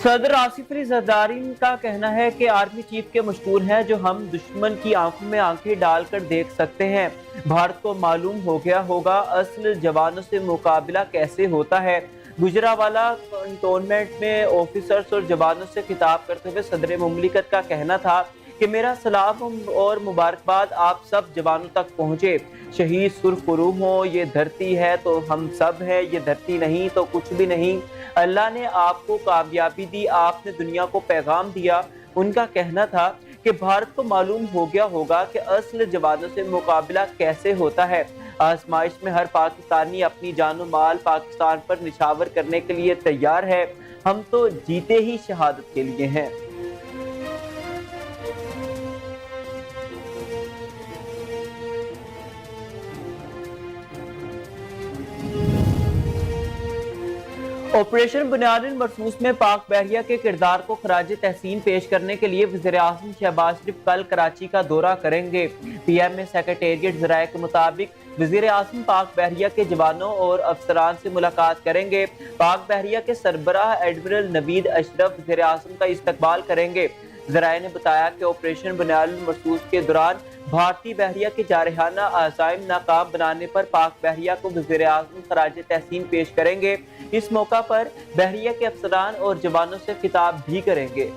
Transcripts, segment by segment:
सदर आसिफ अली जरदारी का कहना है कि आर्मी चीफ के मशहूर हैं जो हम दुश्मन की आंखों में आंखें डालकर देख सकते हैं। भारत को मालूम हो गया होगा असल जवानों से मुकाबला कैसे होता है। गुजरावाला कंटोनमेंट में ऑफिसर्स और जवानों से खिताब करते हुए सदर मुमलिकत का कहना था कि मेरा सलाम और मुबारकबाद आप सब जवानों तक पहुँचे। शहीद सुरखुरूम हो, ये धरती है तो हम सब हैं, ये धरती नहीं तो कुछ भी नहीं। अल्लाह ने आपको कामयाबी दी, आपने दुनिया को पैगाम दिया। उनका कहना था कि भारत को मालूम हो गया होगा कि असल जवानों से मुकाबला कैसे होता है। आजमाइश में हर पाकिस्तानी अपनी जान माल पाकिस्तान पर निछावर करने के लिए तैयार है। हम तो जीते ही शहादत के लिए हैं। ऑपरेशन बुनियादिन मरसूस में पाक बहरिया के किरदार को खराज तहसीन पेश करने के लिए वज़ीर-ए-आज़म शहबाज शरीफ कल कराची का दौरा करेंगे। पीएमए सेक्रेटेरिएट ज़राए के मुताबिक वज़ीर-ए-आज़म पाक बहरिया के जवानों और अफसरान से मुलाकात करेंगे। पाक बहरिया के सरबराह एडमिरल नवीद अशरफ वज़ीर-ए-आज़म का इस्तकबाल करेंगे। ज़राए ने बताया कि ऑपरेशन बुनियादिन मरसूस के दौरान भारतीय बहरिया के जारहाना अज़ाइम नाकाम बनाने पर पाक बहरिया को वज़ीर-ए-आज़म खराज तहसीन पेश करेंगे। इस मौका पर बहरिया के अफसरान और जवानों से खिताब भी करेंगे।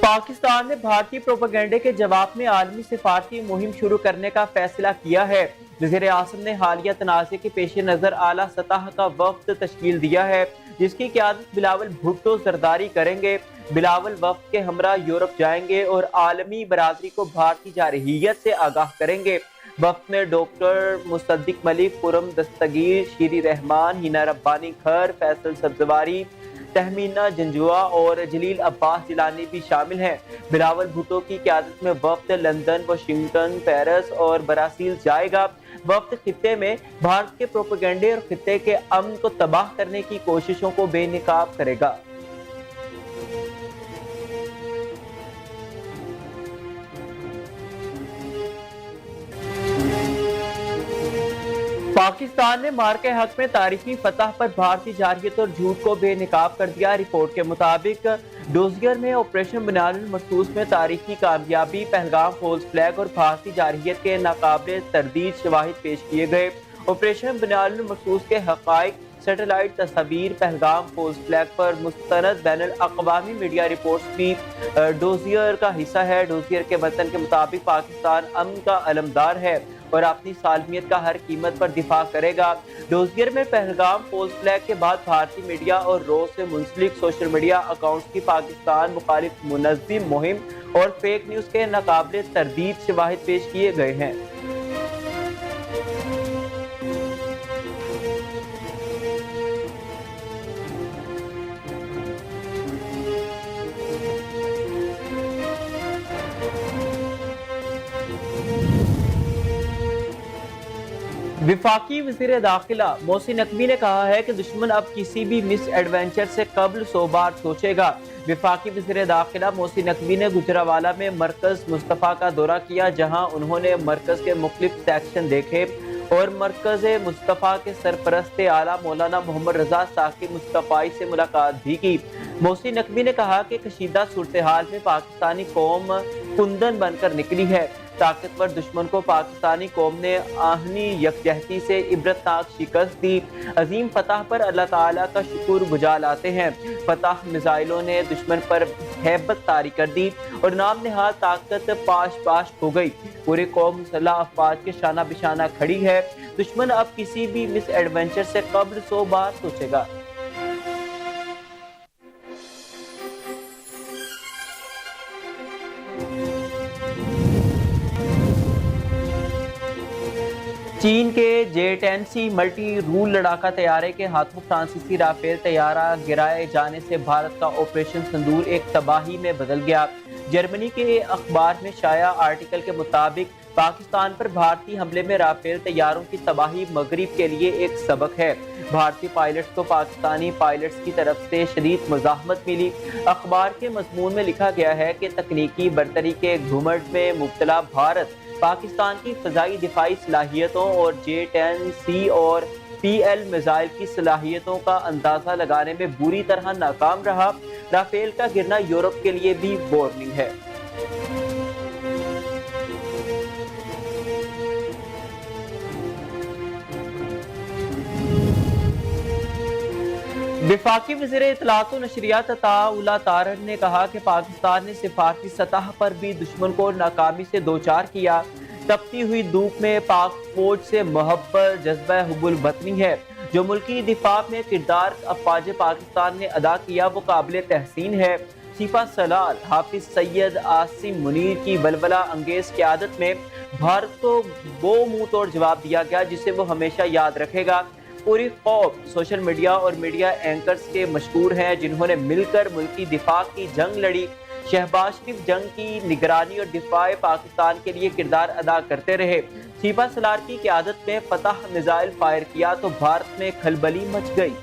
पाकिस्तान ने भारतीय प्रोपेगेंडे के जवाब में आलमी सिफारती मुहिम शुरू करने का फैसला किया है। वज़ीर-ए-आज़म ने हालिया तनाज़े के पेश नज़र आला सतह का वफ्द तश्कील दिया है, जिसकी क़यादत बिलावल भुट्टो जरदारी करेंगे। बिलावल वफ्द के हमरा यूरोप जाएंगे और आलमी बरादरी को भारतीय जारहियत से आगाह करेंगे। वफ्द में डॉक्टर मुसद्दिक मलिक, खुरम दस्तगीर, शीरी रहमान, हिना रब्बानी खर, फैसल सब्जवारी, तहमीना जंजुआ और जलील अब्बास जिलानी भी शामिल हैं। बिलावल भुट्टो की क़यादत में वफ्द लंदन, वाशिंगटन, पेरिस और ब्राज़ील जाएगा। वफ्द खित्ते में भारत के प्रोपेगेंडे और खित्ते के अमन को तबाह करने की कोशिशों को बेनकाब करेगा। पाकिस्तान ने मार्के हक में तारीखी फतह पर भारतीय जारहियत और झूठ को बेनकाब कर दिया। रिपोर्ट के मुताबिक डोजियर में ऑपरेशन बुनियादिन मरसूस में तारीखी कामयाबी, पहलगाम फॉल्स फ्लैग और भारतीय जारहियत के नाकाबिले तरदीद शवाहिद पेश किए गए। ऑपरेशन बुनियादिन मरसूस के हक़ाइक़, सैटेलाइट तस्वीर, पहलगाम फॉल्स फ्लैग पर मुस्तनद बैनुल अक़वामी मीडिया रिपोर्ट्स भी डोजियर का हिस्सा है। डोजियर के वतन के मुताबिक पाकिस्तान अमन का अलमदार है और अपनी सालमियत का हर कीमत पर दिफा करेगा। डोजियर में पहलगाम फॉल्स फ्लैग के बाद भारतीय मीडिया और रो से मुंसलिक सोशल मीडिया अकाउंट्स की पाकिस्तान मुखालिफ मुनज़्ज़म मुहिम और फेक न्यूज़ के नाकाबिले तरदीद शवाहिद पेश किए गए हैं। विफाकी वज़ीर दाखिला मोहसिन नकवी ने कहा है कि दुश्मन अब किसी भी मिस एडवेंचर से कब्ल 100 बार सोचेगा। विफाकी वज़ीर दाखिला मोहसिन नकवी ने गुजरावाला में मरकज मुस्तफ़ा का दौरा किया, जहां उन्होंने मरकज के मुख्तलिफ सेक्शन देखे और मरकज मुस्तफ़ा के सरपरस्त आला मौलाना मोहम्मद रजा साकिब मुस्तफ़ाई से मुलाकात भी की। मोहसिन नकवी ने कहा कि कशीदा सूरत हाल में पाकिस्तानी कौम कुंदन बनकर निकली है। ताकतवर दुश्मन को पाकिस्तानी कौम ने आहनी यकजहती से इबरतनाक शिकस्त दी। अजीम फतह पर अल्लाह ताला का शुक्र गुजार लाते हैं। फतह मिसाइलों ने दुश्मन पर हैबत तारी कर दी और नाम निहाल ताकत पाश पाश हो गई। पूरी कौम मुसल्लह अफवाज के शाना बिशाना खड़ी है। दुश्मन अब किसी भी मिस एडवेंचर से कब्ल 100 बार सोचेगा। चीन के J-10C मल्टी रूल लड़ाका तैयारे के हाथों फ्रांसीसी राफेल तैयारा गिराए जाने से भारत का ऑपरेशन सिंदूर एक तबाही में बदल गया। जर्मनी के अखबार में शाया आर्टिकल के मुताबिक पाकिस्तान पर भारतीय हमले में राफेल तैयारों की तबाही मगरिब के लिए एक सबक है। भारतीय पायलट्स को पाकिस्तानी पायलट्स की तरफ से शदीद मुज़ाहमत मिली। अखबार के मज़मून में लिखा गया है कि तकनीकी बरतरी के घुमंड में मुब्तला भारत पाकिस्तान की फ़ज़ाई दिफाई सलाहियतों और J-10C और PL मिसाइल की सलाहियतों का अंदाज़ा लगाने में बुरी तरह नाकाम रहा। राफेल का गिरना यूरोप के लिए भी वार्निंग है। वफाकी वज़ीर इत्तलात व नशरियात अता तारड़ ने कहा कि पाकिस्तान ने सिफारती सतह पर भी दुश्मन को नाकामी से दो चार किया। तपती हुई धूप में पाक फौज से मोहब्बत जज्बा हुब्बुल वतनी है। जो मुल्की दिफा में किरदार अफवाज पाकिस्तान ने अदा किया वो काबिल तहसीन है। सिपा सलार हाफिज सैयद आसिम मुनीर की बलबला अंगेज क़यादत में भारत को वो मुंह तोड़ जवाब दिया गया जिसे वो हमेशा याद रखेगा। पूरी कौम सोशल मीडिया और मीडिया एंकर्स के मशहूर हैं जिन्होंने मिलकर मुल्की दिफा की जंग लड़ी। शहबाज शरीफ जंग की निगरानी और दिफाए पाकिस्तान के लिए किरदार अदा करते रहे। सिपा सलार की क़यादत में फतह मिसाइल फायर किया तो भारत में खलबली मच गई।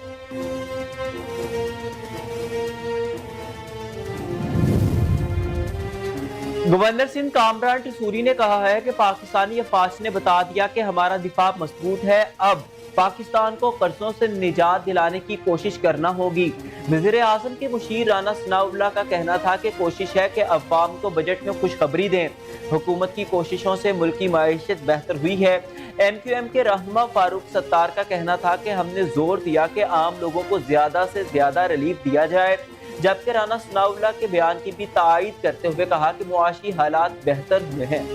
गवर्नर सिंध कामरान टसूरी ने कहा है कि पाकिस्तानी अफवाज ने बता दिया कि हमारा दिफा मजबूत है, अब पाकिस्तान को कर्जों से निजात दिलाने की कोशिश करना होगी। वज़ीर आज़म के मुशीर राना सनाउल्लाह का कहना था कि कोशिश है कि अवाम को बजट में खुशखबरी दें। हुकूमत की कोशिशों से मुल्क की मईशत बेहतर हुई है। MQM के रहनुमा फारूक सत्तार का कहना था कि हमने जोर दिया कि आम लोगों को ज्यादा से ज्यादा रिलीफ दिया जाए, जबकि राना सनाउल्लाह के बयान की भी तायीद करते हुए कहा कि मुआशी हालात बेहतर हुए हैं।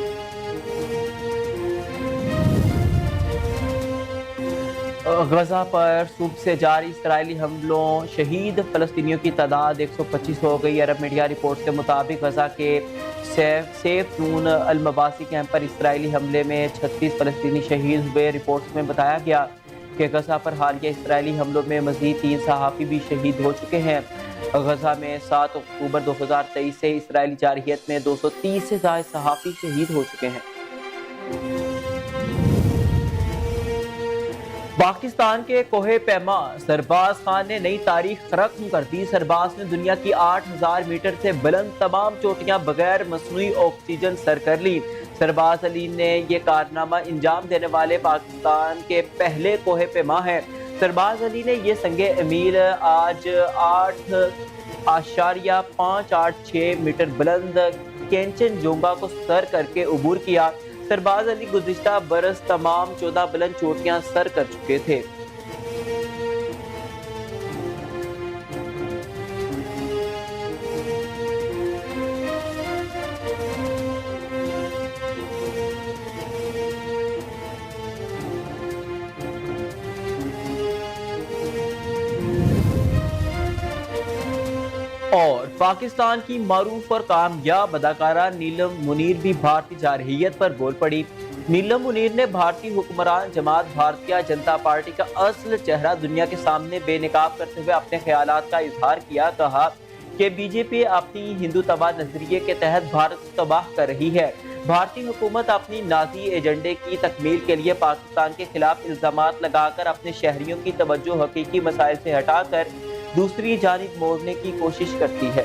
गजा पर सुबह से जारी इसराइली हमलों शहीद फलस्तीनियों की तादाद 125 हो गई। अरब मीडिया रिपोर्ट के मुताबिक गजा के सेफ जून अल-मवासी कैंप पर इसराइली हमले में 36 फलस्तीनी शहीद हुए। रिपोर्ट्स में बताया गया कि गजा पर हालिया इसराइली हमलों में मजीद 3 सहाफ़ी भी शहीद हो चुके हैं। गजा में 7 अक्टूबर 2023 से इसराइली जारहियत में 230 से ज़ायद सहाफ़ी शहीद हो चुके हैं। पाकिस्तान के कोहे पैमा सरबाज खान ने नई तारीख रकम कर दी। सरबाज ने दुनिया की 8000 मीटर से बुलंद तमाम चोटियां बगैर मसनूई ऑक्सीजन सर कर ली। सरबाज अली ने यह कारनामा अंजाम देने वाले पाकिस्तान के पहले कोहे पैमा है। सरबाज अली ने यह संगे अमीर आज 8.586 मीटर बुलंद केंचन जोंगा को सर करके उबूर किया। सरबाज अली गुज़िश्ता बरस तमाम 14 बुलंद चोटियां सर कर चुके थे। और पाकिस्तान की मारूफ और कामयाब अदाकारा नीलम मुनीर भी भारतीय जारहियत पर बोल पड़ी। नीलम मुनीर ने भारतीय हुक्मरान जमात भारतीय जनता पार्टी का असल चेहरा दुनिया के सामने बेनकाब करते हुए अपने ख्यालात का इजहार किया। कहा कि बीजेपी अपनी हिंदू तबाह नजरिए के तहत भारत को तबाह कर रही है। भारतीय हुकूमत अपनी नाजी एजेंडे की तकमील के लिए पाकिस्तान के खिलाफ इल्जामात लगाकर अपने शहरियों की तवज्जो हकीकी मसाइल से हटाकर दूसरी जानिब मोड़ने की कोशिश करती है।